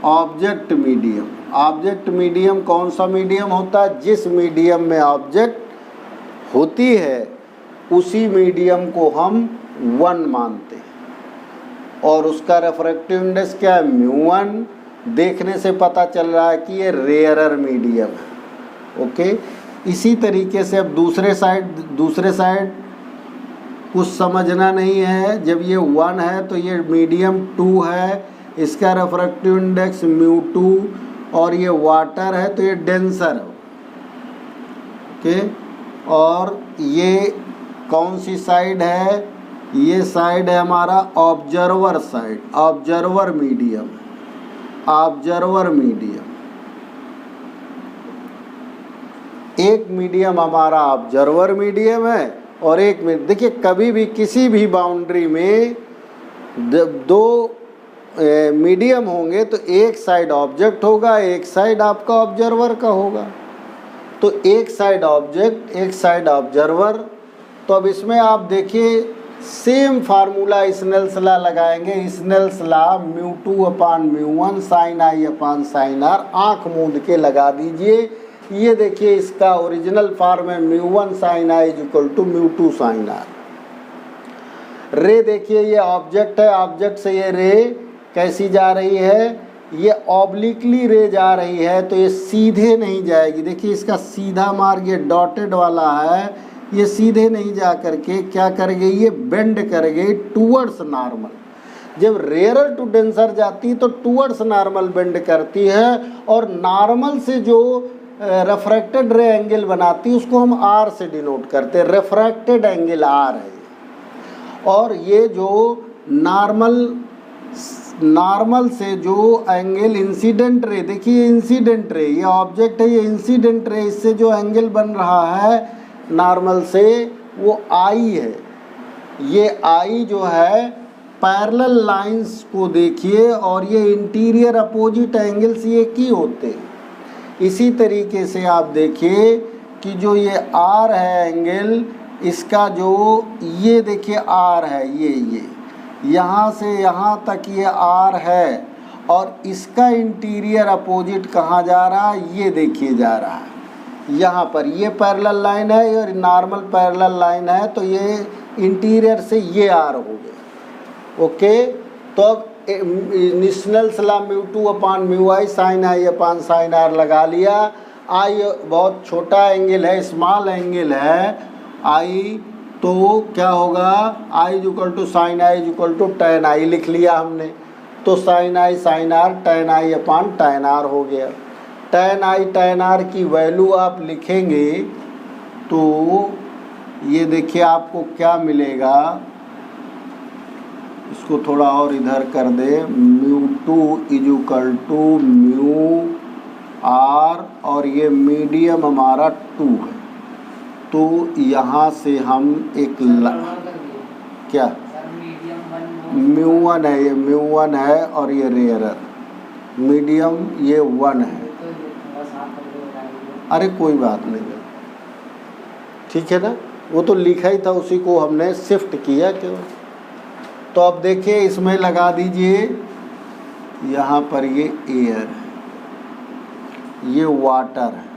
ऑब्जेक्ट मीडियम। ऑब्जेक्ट मीडियम कौन सा मीडियम होता है? जिस मीडियम में ऑब्जेक्ट होती है उसी मीडियम को हम 1 मानते हैं, और उसका रिफ्रैक्टिव इंडेक्स क्या है? μ1। देखने से पता चल रहा है कि ये रेयरर मीडियम है। ओके, इसी तरीके से अब दूसरे साइड कुछ समझना नहीं है। जब ये 1 है तो ये मीडियम 2 है, इसका रिफ्रैक्टिव इंडेक्स μ2, और ये वाटर है तो ये डेंसर है। ओके, और ये कौन सी साइड है? ये साइड है हमारा observer side, observer medium, observer medium. एक मीडियम हमारा ऑब्जर्वर मीडियम है और एक में, देखिए कभी भी किसी भी बाउंड्री में दो मीडियम होंगे तो एक साइड ऑब्जेक्ट होगा, एक साइड आपका ऑब्जर्वर का होगा। तो एक साइड ऑब्जेक्ट, एक साइड ऑब्जर्वर। तो अब इसमें आप देखिए सेम फार्मूला स्नेल्स लॉ लगाएंगे। Snell's law μ2 upon μ1 sine i upon sine r, आँख मूंद के लगा दीजिए। ये देखिए इसका ओरिजिनल फॉर्म है μ1 sine i is equal to μ2 sine r. Ray देखिए ये ऑब्जेक्ट है, ऑब्जेक्ट से ये रे कैसी जा रही है? ये ऑब्लिकली रे जा रही है, तो ये सीधे नहीं जाएगी। देखिए इसका सीधा मार्ग ये डॉटेड वाला है, ये सीधे नहीं जा करके क्या करेगी? ये बेंड करेगी टूवर्ड्स नॉर्मल। जब रेयरर टू डेंसर जाती है तो टूवर्ड्स नॉर्मल बेंड करती है, और नॉर्मल से जो रिफ्रैक्टेड रे एंगल बनाती है उसको हम आर से डिनोट करते हैं। रिफ्रैक्टेड एंगल आर है। और ये जो नॉर्मल नॉर्मल से जो एंगल इंसिडेंट रे, देखिए इंसिडेंट रे, ये ऑब्जेक्ट है, ये इंसिडेंट रे, इससे जो एंगल बन रहा है नॉर्मल से वो आई है। ये आई जो है पैरेलल लाइंस को देखिए, और ये इंटीरियर अपोजिट एंगल्स ये की होते हैं। इसी तरीके से आप देखिए कि जो ये आर है एंगल, इसका जो ये देखिए आर है, ये यहाँ से यहाँ तक ये आर है, और इसका इंटीरियर अपोजिट कहाँ जा रहा है, ये देखिए जा रहा है यहाँ पर। ये पैरेलल लाइन है और नॉर्मल पैरेलल लाइन है, तो ये इंटीरियर से ये आर हो गया। ओके, तो अब निशनल्स ला μ2 upon μi sine i upon sine r लगा लिया। आई बहुत छोटा एंगल है, स्मॉल एंगल है आई, तो क्या होगा, i equal to sine i equal to tan i लिख लिया हमने। तो sine i sine r tan i upon tan r हो गया। टेन आई टेन आर की वैल्यू आप लिखेंगे तो ये देखिए आपको क्या मिलेगा, इसको थोड़ा और इधर कर दे, μ2 इक्वल टू म्यू आर, और ये मीडियम हमारा 2 है। तो यहाँ से हम एक क्या μ1 है, ये μ1 है, और ये रेयरर मीडियम ये 1 है। अरे कोई बात नहीं, ठीक है ना, वो तो लिखा ही था, उसी को हमने शिफ्ट किया क्यों। तो अब देखिए इसमें लगा दीजिए, यहाँ पर ये एयर, ये वाटर है।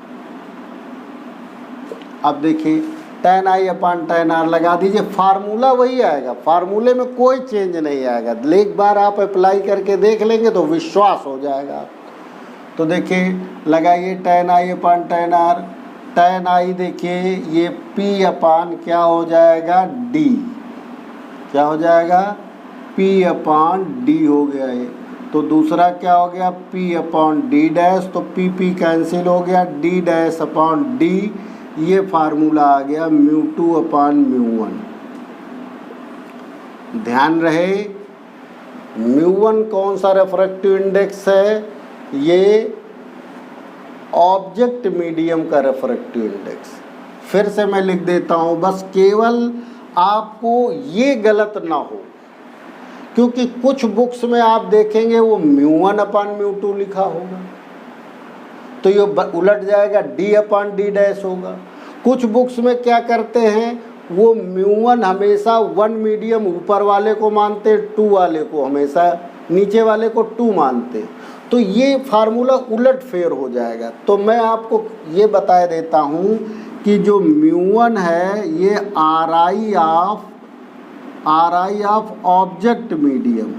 अब देखिए tan i upon tan r लगा दीजिए, फार्मूला वही आएगा, फार्मूले में कोई चेंज नहीं आएगा। एक बार आप अप्लाई करके देख लेंगे तो विश्वास हो जाएगा। तो देखिए लगाइए tan i upon tan r, tan i देखिए ये पी अपान क्या हो जाएगा, डी, क्या हो जाएगा, पी अपान डी हो गया ये। तो दूसरा क्या हो गया, पी अपॉन डी डैश, तो पी पी कैंसिल हो गया, डी डैश अपॉन डी, ये फार्मूला आ गया μ2 अपान μ1। ध्यान रहे μ1 कौन सा रेफ्रेक्टिव इंडेक्स है, ये ऑब्जेक्ट मीडियम का रेफ्रेक्टिव इंडेक्स। फिर से मैं लिख देता हूँ, बस केवल आपको ये गलत ना हो, क्योंकि कुछ बुक्स में आप देखेंगे वो μ1 अपान μ2 लिखा होगा, तो ये उलट जाएगा, डी अपान डी डैश होगा। कुछ बुक्स में क्या करते हैं, वो μ1 हमेशा 1 मीडियम ऊपर वाले को मानते, 2 वाले को हमेशा नीचे वाले को 2 मानते, तो ये फार्मूला उलट फेर हो जाएगा। तो मैं आपको ये बता देता हूँ कि जो μ1 है ये are I of object medium,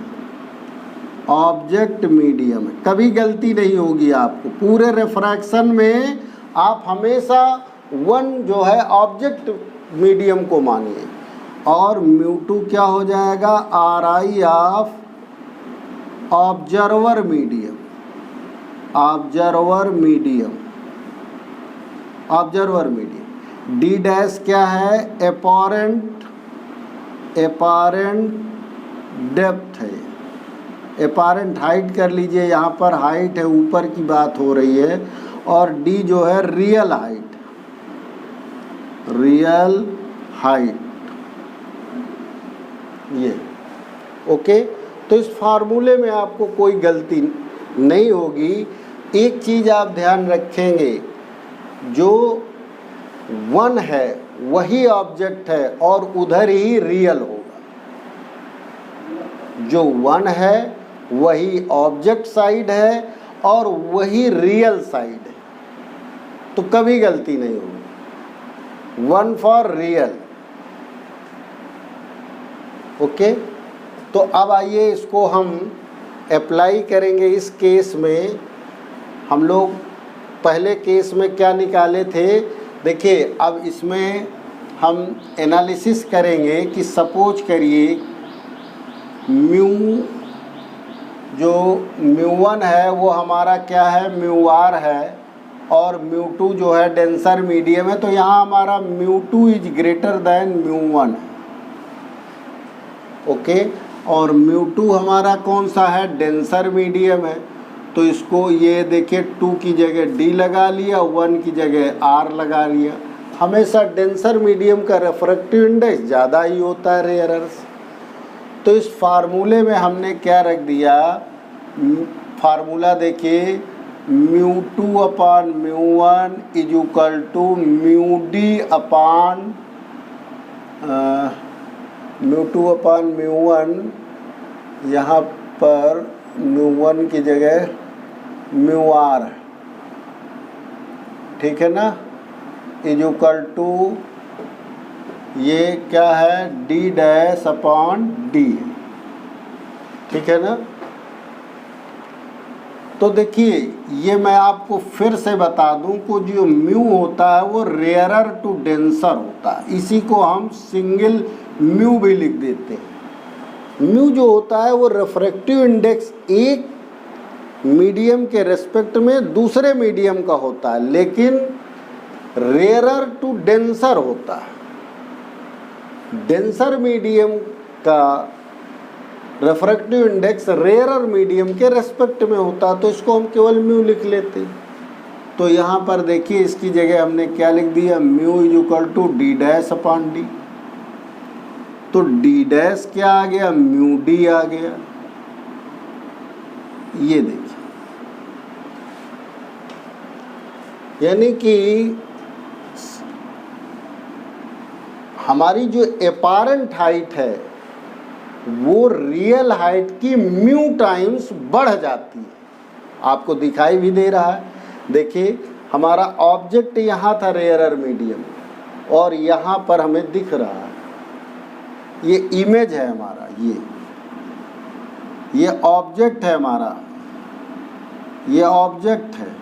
object medium है, कभी गलती नहीं होगी आपको। पूरे रिफ्रैक्शन में आप हमेशा 1 जो है ऑब्जेक्ट मीडियम को मानिए, और μ2 क्या हो जाएगा, are I of observer medium, observer medium, observer medium. D dash क्या है, एपॉरेंट डेप्थ है, एपारेंट हाइट कर लीजिए, यहाँ पर हाइट है, ऊपर की बात हो रही है, और डी जो है रियल हाइट, रियल हाइट, ये ओके। तो इस फार्मूले में आपको कोई गलती नहीं होगी। एक चीज़ आप ध्यान रखेंगे, जो 1 है वही ऑब्जेक्ट है और उधर ही रियल होगा, जो 1 है वही ऑब्जेक्ट साइड है और वही रियल साइड है, तो कभी गलती नहीं होगी। 1 फॉर रियल, ओके। तो अब आइए इसको हम अप्लाई करेंगे। इस केस में हम लोग पहले केस में क्या निकाले थे, देखिए अब इसमें हम एनालिसिस करेंगे कि सपोज करिए जो μ1 है वो हमारा क्या है, μr है, और μ2 जो है डेंसर मीडियम है, तो यहाँ हमारा μ2 इज ग्रेटर देन μ1 है, ओके। और μ2 हमारा कौन सा है, डेंसर मीडियम है। तो इसको ये देखिए 2 की जगह D लगा लिया, 1 की जगह R लगा लिया। हमेशा डेंसर मीडियम का रिफ्रैक्टिव इंडेक्स ज़्यादा ही होता है रेयरर से। तो इस फार्मूले में हमने क्या रख दिया, फार्मूला देखिए μ2 upon μ1 is equal to μD upon μ2 upon μ1, यहाँ पर μ1 की जगह μR, ठीक है ना, इज इक्वल टू ये क्या है D डैश अपॉन D, ठीक है ना। तो देखिए ये मैं आपको फिर से बता दूं कि जो म्यू होता है वो रेयरर टू डेंसर होता है, इसी को हम सिंगल म्यू भी लिख देते हैं। म्यू जो होता है वो रिफ्रैक्टिव इंडेक्स एक मीडियम के रेस्पेक्ट में दूसरे मीडियम का होता है, लेकिन रेयरर टू डेंसर होता है। डेंसर मीडियम का रिफ्रैक्टिव इंडेक्स रेयरर मीडियम के रेस्पेक्ट में होता है, तो इसको हम केवल म्यू लिख लेते हैं। तो यहाँ पर देखिए इसकी जगह हमने क्या लिख दिया, mu is equal to D dash upon D। तो D डैश क्या आ गया, म्यू D आ गया। ये देखिए, यानी कि हमारी जो एपारेंट हाइट है वो रियल हाइट की म्यू टाइम्स बढ़ जाती है। आपको दिखाई भी दे रहा है, देखिए हमारा ऑब्जेक्ट यहाँ था रेयरर मीडियम, और यहाँ पर हमें दिख रहा है, ये इमेज है हमारा, ये ऑब्जेक्ट है हमारा, ये ऑब्जेक्ट है।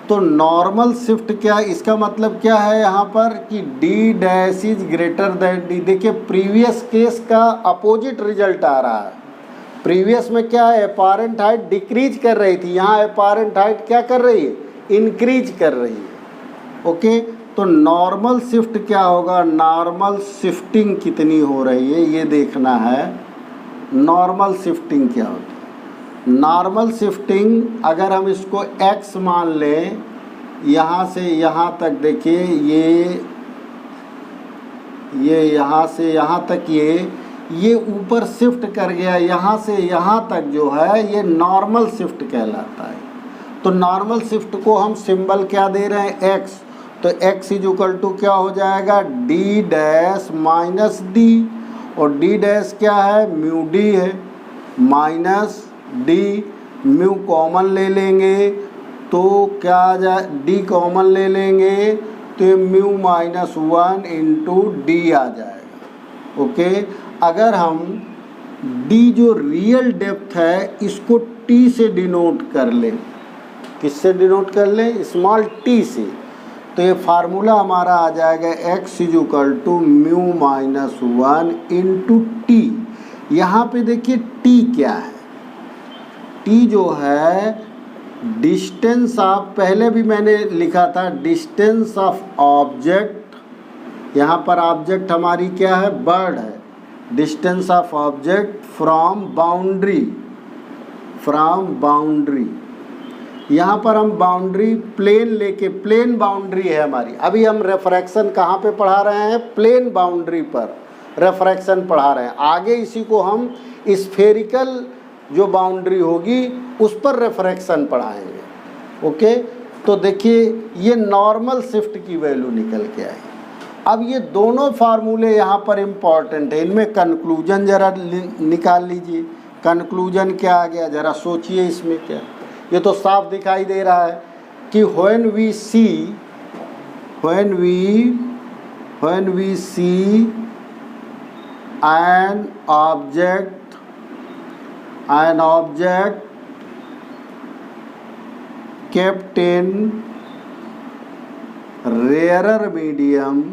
तो नॉर्मल शिफ्ट क्या, इसका मतलब क्या है यहाँ पर कि D dash is greater than D। देखिए प्रीवियस केस का अपोजिट रिजल्ट आ रहा है। प्रीवियस में क्या है, एपारेंट हाइट डिक्रीज कर रही थी, यहाँ एपारेंट हाइट क्या कर रही है, इंक्रीज कर रही है। ओके, तो नॉर्मल शिफ्ट क्या होगा, नॉर्मल शिफ्टिंग कितनी हो रही है ये देखना है। नॉर्मल शिफ्टिंग क्या होती है, नॉर्मल शिफ्टिंग अगर हम इसको x मान लें, यहाँ से यहाँ तक देखिए ये यहाँ से यहाँ तक ये ऊपर शिफ्ट कर गया, यहाँ से यहाँ तक जो है ये नॉर्मल शिफ्ट कहलाता है। तो नॉर्मल शिफ्ट को हम सिंबल क्या दे रहे हैं, x। तो x इज इक्वल टू क्या हो जाएगा, D डैश माइनस D, और D डैश क्या है, म्यू D है, माइनस D, म्यू कॉमन ले लेंगे तो क्या आ जाए, D कॉमन ले लेंगे तो ये म्यू माइनस 1 इंटू D आ जाएगा। ओके, अगर हम D जो रियल डेप्थ है इसको T से डिनोट कर लें, किससे डिनोट कर लें, स्मॉल t से, तो ये फार्मूला हमारा आ जाएगा x is equal to mu minus 1 into t. यहाँ पे देखिए t क्या है, t जो है डिस्टेंस ऑफ, पहले भी मैंने लिखा था डिस्टेंस ऑफ ऑब्जेक्ट, यहाँ पर ऑब्जेक्ट हमारी क्या है, बर्ड है, distance of object from boundary, यहाँ पर हम बाउंड्री प्लेन लेके, प्लेन बाउंड्री है हमारी। अभी हम रेफ्रैक्शन कहाँ पे पढ़ा रहे हैं, प्लेन बाउंड्री पर रेफ्रैक्शन पढ़ा रहे हैं। आगे इसी को हम स्फेरिकल जो बाउंड्री होगी उस पर रेफ्रैक्शन पढ़ाएंगे। ओके, तो देखिए ये नॉर्मल शिफ्ट की वैल्यू निकल के आई। अब ये दोनों फार्मूले यहाँ पर इम्पॉर्टेंट है, इनमें कंक्लूजन ज़रा निकाल लीजिए। कंक्लूजन क्या आ गया, ज़रा सोचिए इसमें क्या, ये तो साफ दिखाई दे रहा है कि when we see an object kept in rarer medium,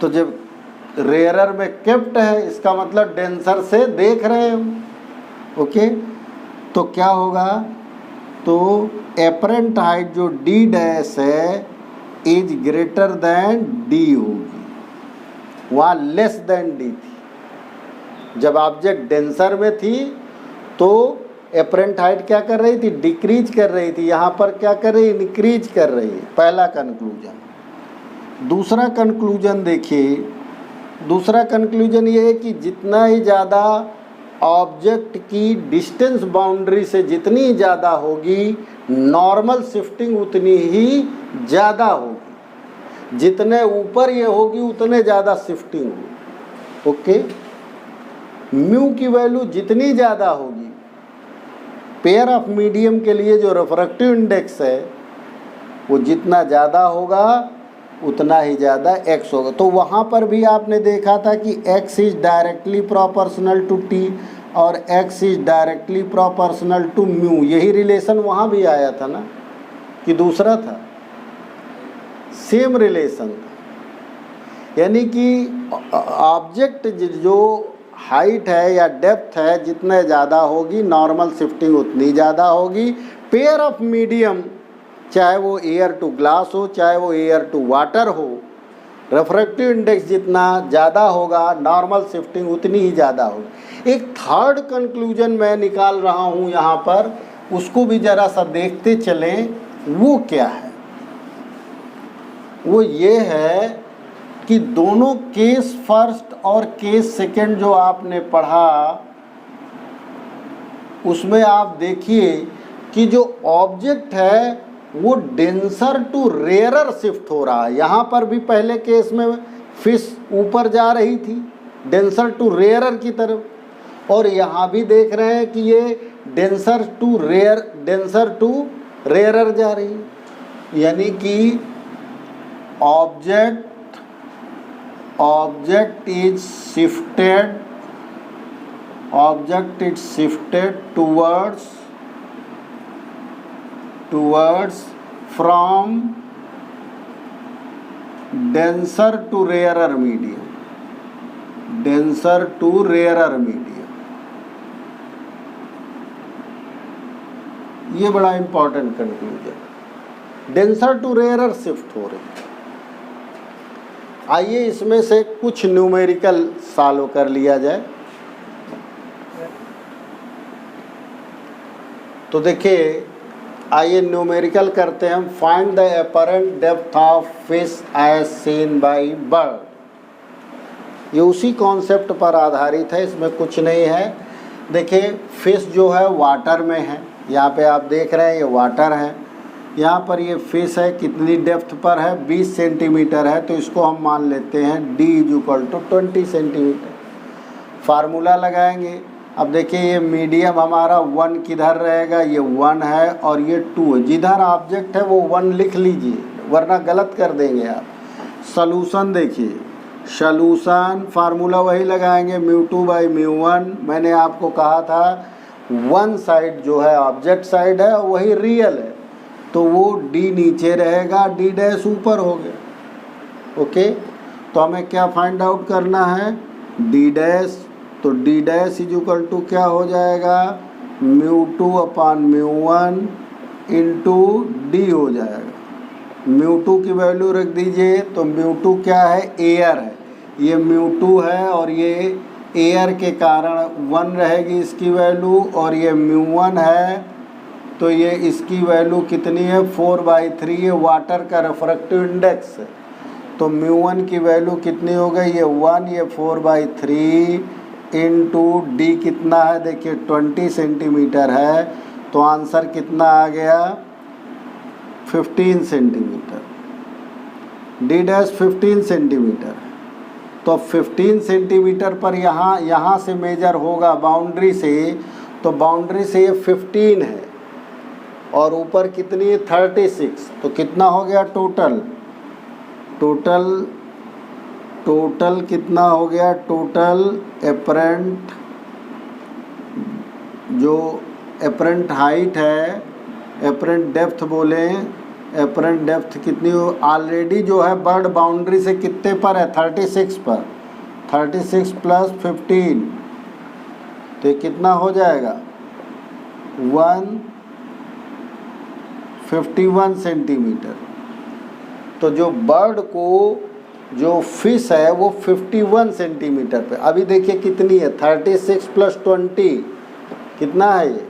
तो जब रेयरर में केप्ट है इसका मतलब डेंसर से देख रहे हैं हम। ओके, तो क्या होगा, तो एपरेंट हाइट जो डी डैश है इज ग्रेटर देन डी होगी, वहाँ लेस देन डी थी। जब ऑब्जेक्ट डेंसर में थी तो एपरेंट हाइट क्या कर रही थी, डिक्रीज कर रही थी, यहाँ पर क्या कर रही है, इंक्रीज कर रही है। पहला कंक्लूजन। दूसरा कंक्लूजन देखिए, दूसरा कंक्लूजन ये है कि जितना ही ज़्यादा ऑब्जेक्ट की डिस्टेंस बाउंड्री से जितनी ज़्यादा होगी, नॉर्मल शिफ्टिंग उतनी ही ज़्यादा होगी। जितने ऊपर ये होगी उतने ज़्यादा शिफ्टिंग होगी। ओके, म्यू की वैल्यू जितनी ज़्यादा होगी, पेयर ऑफ मीडियम के लिए जो रिफ्रैक्टिव इंडेक्स है वो जितना ज़्यादा होगा उतना ही ज़्यादा x होगा। तो वहाँ पर भी आपने देखा था कि x is directly proportional to t और x is directly proportional to mu. यही रिलेशन वहाँ भी आया था ना, कि दूसरा था, सेम रिलेशन था। यानी कि ऑब्जेक्ट जो हाइट है या डेप्थ है जितने ज़्यादा होगी, नॉर्मल शिफ्टिंग उतनी ज़्यादा होगी। पेयर ऑफ मीडियम, चाहे वो एयर टू ग्लास हो चाहे वो एयर टू वाटर हो, रिफ्रैक्टिव इंडेक्स जितना ज़्यादा होगा, नॉर्मल शिफ्टिंग उतनी ही ज़्यादा होगी। एक थर्ड कंक्लूजन मैं निकाल रहा हूँ यहाँ पर, उसको भी ज़रा सा देखते चलें। वो क्या है, वो ये है कि दोनों केस फर्स्ट और केस सेकंड जो आपने पढ़ा, उसमें आप देखिए कि जो ऑब्जेक्ट है वो डेंसर टू रेयरर शिफ्ट हो रहा है। यहाँ पर भी पहले केस में फिश ऊपर जा रही थी डेंसर टू रेयरर की तरफ, और यहाँ भी देख रहे हैं कि ये डेंसर टू रेयरर जा रही है। यानी कि object is shifted towards from denser to rarer medium, ये बड़ा important conclusion. Denser to rarer shift हो रही। आइए इसमें से कुछ न्यूमेरिकल सॉल्व कर लिया जाए। तो देखिए, आइए न्यूमेरिकल करते हैं हम। Find the apparent depth of fish as seen by bird. ये उसी कॉन्सेप्ट पर आधारित है, इसमें कुछ नहीं है। देखिए, फिश जो है वाटर में है, यहाँ पे आप देख रहे हैं ये वाटर है। यहाँ पर ये फिश है, कितनी डेप्थ पर है, 20 सेंटीमीटर है, तो इसको हम मान लेते हैं d = 20 सेंटीमीटर। फार्मूला लगाएंगे। अब देखिए, ये मीडियम हमारा 1 किधर रहेगा, ये 1 है और ये 2 है। जिधर ऑब्जेक्ट है वो 1 लिख लीजिए, वरना गलत कर देंगे आप। सॉल्यूशन देखिए, सॉल्यूशन फार्मूला वही लगाएंगे, μ2/μ1। मैंने आपको कहा था वन साइड जो है ऑब्जेक्ट साइड है, वही रियल है, तो वो d नीचे रहेगा, d डैश ऊपर हो गया। ओके, तो हमें क्या फाइंड आउट करना है, d डैश। तो d डैश = क्या हो जाएगा, μ2/μ1 इंटू d हो जाएगा। μ2 की वैल्यू रख दीजिए, तो μ2 क्या है, एयर है, ये μ2 है और ये एयर के कारण 1 रहेगी इसकी वैल्यू, और ये μ1 है तो ये इसकी वैल्यू कितनी है, 4/3। ये वाटर का रिफ्रैक्टिव इंडेक्स है, तो μ1 की वैल्यू कितनी हो गई, ये 1, ये 4/3 इंटू d कितना है, देखिए 20 सेंटीमीटर है, तो आंसर कितना आ गया, 15 सेंटीमीटर। d dash 15 centimetre. तो 15 सेंटीमीटर पर यहाँ से मेजर होगा बाउंड्री से, तो बाउंड्री से ये 15 है और ऊपर कितनी है, 36। तो कितना हो गया टोटल कितना हो गया, टोटल एपरेंट हाइट है, एपरेंट डेप्थ बोले, एपरेंट डेप्थ कितनी हो, ऑलरेडी जो है बर्ड बाउंड्री से कितने पर है, 36 पर, 36 + 15, तो कितना हो जाएगा, 151 सेंटीमीटर। तो जो बर्ड को जो फिश है वो 51 सेंटीमीटर पे, अभी देखिए कितनी है, 36 + 20 कितना है ये,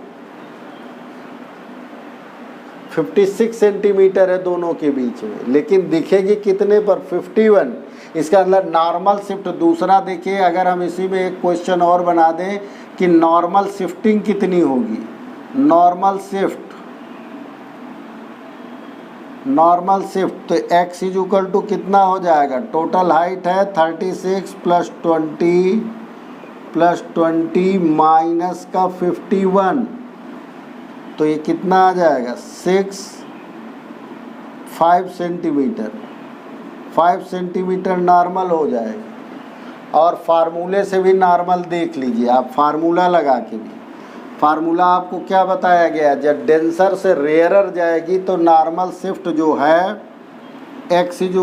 56 सेंटीमीटर है दोनों के बीच में, लेकिन दिखेगी कितने पर, 51। इसका मतलब नॉर्मल शिफ्ट। दूसरा देखिए, अगर हम इसी में एक क्वेश्चन और बना दें कि नॉर्मल शिफ्टिंग कितनी होगी, नॉर्मल शिफ्ट तो x = कितना हो जाएगा, टोटल हाइट है 36 + 20 माइनस का 51, तो ये कितना आ जाएगा, 5 सेंटीमीटर, 5 सेंटीमीटर नॉर्मल हो जाएगा। और फार्मूले से भी नॉर्मल देख लीजिए आप, फार्मूला लगा के भी। फार्मूला आपको क्या बताया गया, जब डेंसर से रेयरर जाएगी तो नॉर्मल शिफ्ट जो है x = 1 -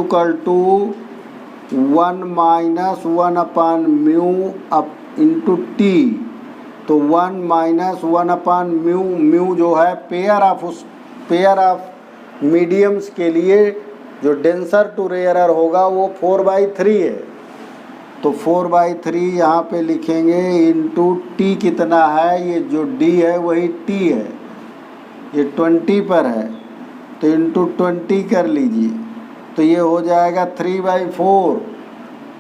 1/μ × t, तो 1 - 1/μ जो है पेयर ऑफ मीडियम्स के लिए जो डेंसर टू रेयरर होगा वो 4/3 है। तो 4/3 यहाँ पे लिखेंगे, इंटू t कितना है, ये जो d है वही t है, ये 20 पर है, तो इंटू 20 कर लीजिए, तो ये हो जाएगा 3/4,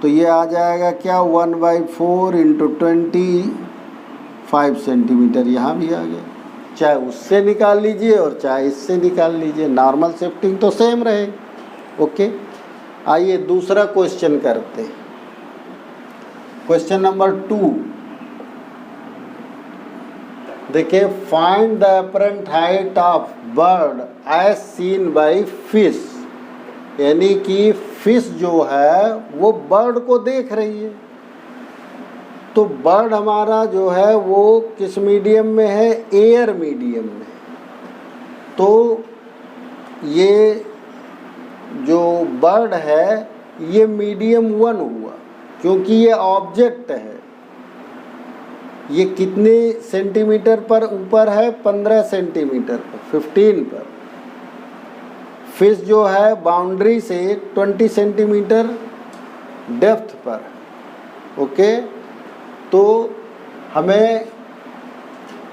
तो ये आ जाएगा क्या, 1/4 × 20, 5 सेंटीमीटर यहाँ भी आ गया। चाहे उससे निकाल लीजिए और चाहे इससे निकाल लीजिए, नॉर्मल शिफ्टिंग तो सेम रहे। ओके, आइए दूसरा क्वेश्चन करते हैं। क्वेश्चन नंबर 2 देखिए, find the apparent height of bird as seen by fish, यानी कि फिश जो है वो बर्ड को देख रही है। तो बर्ड हमारा जो है वो किस मीडियम में है, एयर मीडियम में। तो ये जो बर्ड है ये मीडियम 1 हुआ, क्योंकि ये ऑब्जेक्ट है। ये कितने सेंटीमीटर पर ऊपर है, 15 सेंटीमीटर पर, 15 पर। फिश जो है बाउंड्री से 20 सेंटीमीटर डेप्थ पर। ओके, तो हमें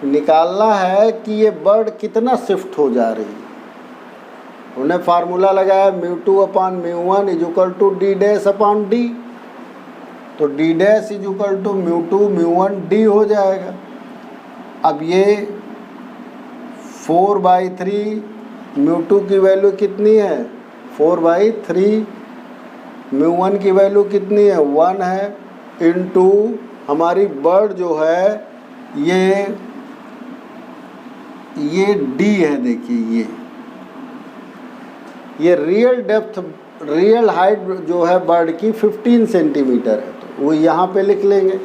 निकालना है कि ये बर्ड कितना शिफ्ट हो जा रही है। उन्हें फार्मूला लगाया μ2/μ1 = d'/d, तो d' = μ2/μ1d हो जाएगा। अब ये 4/3, μ2 की वैल्यू कितनी है, 4/3, μ1 की वैल्यू कितनी है, 1 है, इंटू हमारी बर्ड जो है ये d है। देखिए ये रियल हाइट जो है बर्ड की 15 सेंटीमीटर है, तो वो यहाँ पे लिख लेंगे।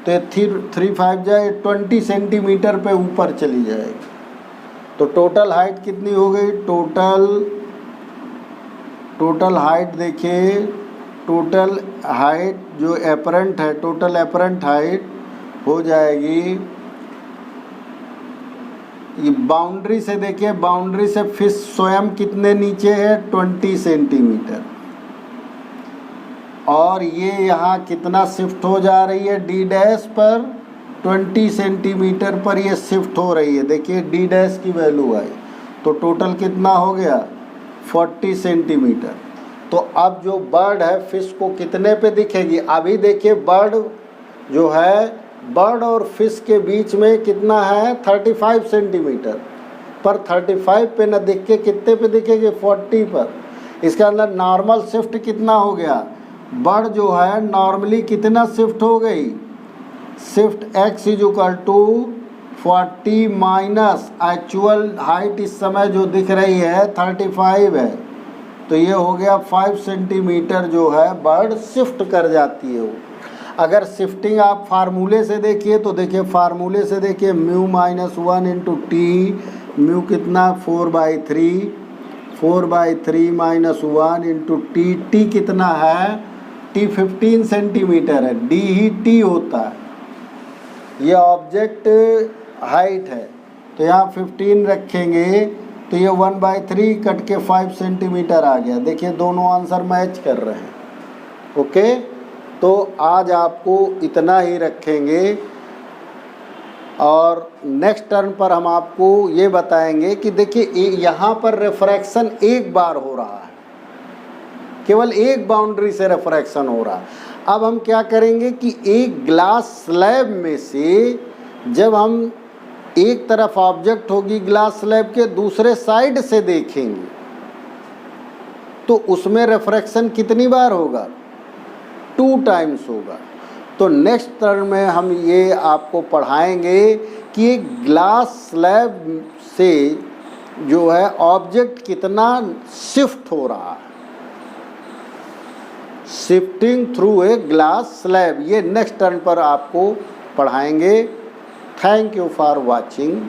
तो ये 3 जाए 20 सेंटीमीटर पे ऊपर चली जाएगी। तो टोटल हाइट कितनी हो गई, टोटल हाइट देखिए, टोटल हाइट जो एपरेंट है, टोटल एपरेंट हाइट हो जाएगी, ये बाउंड्री से देखिए, बाउंड्री से फिश स्वयं कितने नीचे है, 20 सेंटीमीटर, और ये यहाँ कितना शिफ्ट हो जा रही है, d' पर 20 सेंटीमीटर पर ये शिफ्ट हो रही है। देखिए d' की वैल्यू आई, तो टोटल कितना हो गया, 40 सेंटीमीटर। तो अब जो बर्ड है फिश को कितने पे दिखेगी, अभी देखिए बर्ड जो है, बर्ड और फिश के बीच में कितना है, 35 सेंटीमीटर पर, 35 पे न दिख के कितने पे दिखेगी, 40 पर। इसका अंदर नॉर्मल शिफ्ट कितना हो गया, बर्ड जो है नॉर्मली कितना शिफ्ट हो गई, shift x = 40 minus actual height इस समय जो दिख रही है 35 है, तो ये हो गया 5 सेंटीमीटर जो है बर्ड शिफ्ट कर जाती है वो। अगर शिफ्टिंग आप फार्मूले से देखिए तो देखिए, फार्मूले से देखिए μ - 1 × t, म्यू कितना 4/3, 4/3 - 1 × t, t कितना है, t 15 सेंटीमीटर है, d ही t होता है। ये ऑब्जेक्ट हाइट है, तो यहाँ 15 रखेंगे तो ये 1/3 कट के 5 सेंटीमीटर आ गया। देखिए दोनों आंसर मैच कर रहे हैं। ओके, तो आज आपको इतना ही रखेंगे और नेक्स्ट टर्न पर हम आपको ये बताएंगे कि देखिए यहाँ पर रिफ्रैक्शन एक बार हो रहा है, केवल एक बाउंड्री से रिफ्रैक्शन हो रहा है। अब हम क्या करेंगे कि एक ग्लास स्लैब में से जब हम एक तरफ ऑब्जेक्ट होगी ग्लास स्लैब के, दूसरे साइड से देखेंगे तो उसमें रिफ्रैक्शन कितनी बार होगा? 2 टाइम्स होगा। तो नेक्स्ट टर्म में हम ये आपको पढ़ाएंगे कि एक ग्लास स्लैब से जो है ऑब्जेक्ट कितना शिफ्ट हो रहा है, shifting through a glass slab. ये नेक्स्ट टर्न पर आपको पढ़ाएंगे। Thank you for watching.